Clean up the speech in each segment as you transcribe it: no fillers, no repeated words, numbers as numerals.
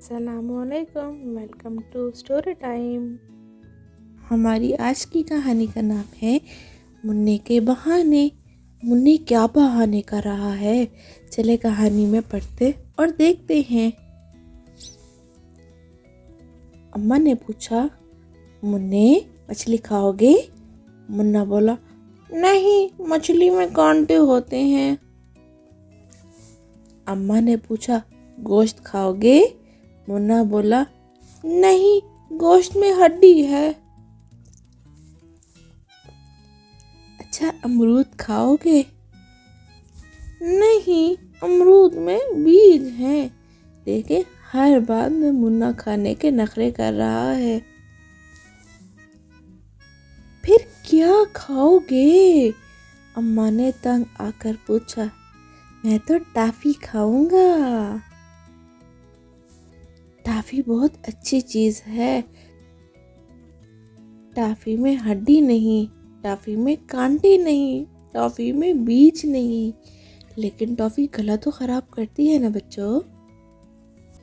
अस्सलामुअलैकुम, welcome to story time. हमारी आज की कहानी का नाम है मुन्ने के बहाने। मुन्ने क्या बहाने कर रहा है, चले कहानी में पढ़ते और देखते हैं। अम्मा ने पूछा, मुन्ने मछली खाओगे? मुन्ना बोला, नहीं, मछली में कांटे होते हैं। अम्मा ने पूछा, गोश्त खाओगे? मुन्ना बोला, नहीं, गोश्त में हड्डी है। अच्छा, अमरूद खाओगे? नहीं, अमरूद में बीज हैं। देखे, हर बात में मुन्ना खाने के नखरे कर रहा है। फिर क्या खाओगे? अम्मा ने तंग आकर पूछा। मैं तो टॉफी खाऊंगा। टॉफी बहुत अच्छी चीज है। टॉफी में हड्डी नहीं, टॉफी में कांटे नहीं, टॉफी में बीज नहीं, लेकिन टॉफी गला तो खराब करती है ना बच्चों।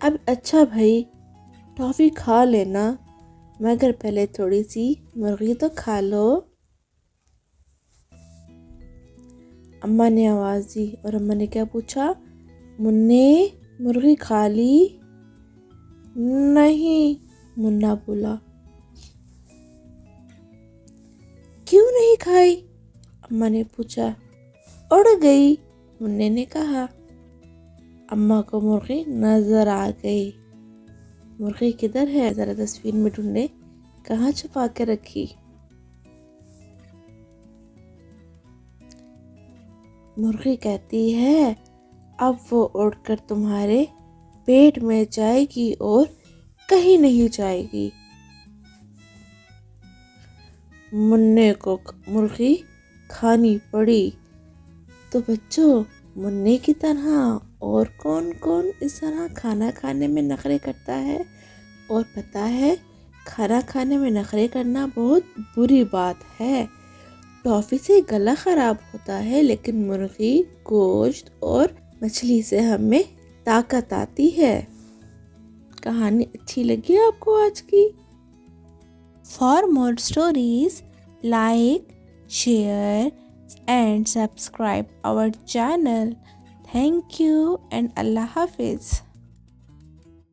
अब अच्छा भाई, टॉफी खा लेना, मगर पहले थोड़ी सी मुर्गी तो खा लो। अम्मा ने आवाज दी और अम्मा ने क्या पूछा? मुन्ने, मुर्गी खा ली? नहीं, मुन्ना बोला। क्यों नहीं खाई? अम्मा ने पूछा। उड़ गई, मुन्ने ने कहा। अम्मा को मुर्गी नजर आ गई। मुर्गी किधर है, जरा तस्वीर में ढूंढे, कहाँ छुपा के रखी? मुर्गी कहती है, अब वो उड़कर तुम्हारे पेट में जाएगी और कहीं नहीं जाएगी। मुन्ने को मुर्गी खानी पड़ी। तो बच्चों, मुन्ने की तरह और कौन कौन इस तरह खाना खाने में नखरे करता है? और पता है, खाना खाने में नखरे करना बहुत बुरी बात है। टॉफी से गला खराब होता है, लेकिन मुर्गी, गोश्त और मछली से हमें ताकत आती है। कहानी अच्छी लगी आपको आज की? For more stories, like, share and subscribe our channel. Thank you and Allah Hafiz.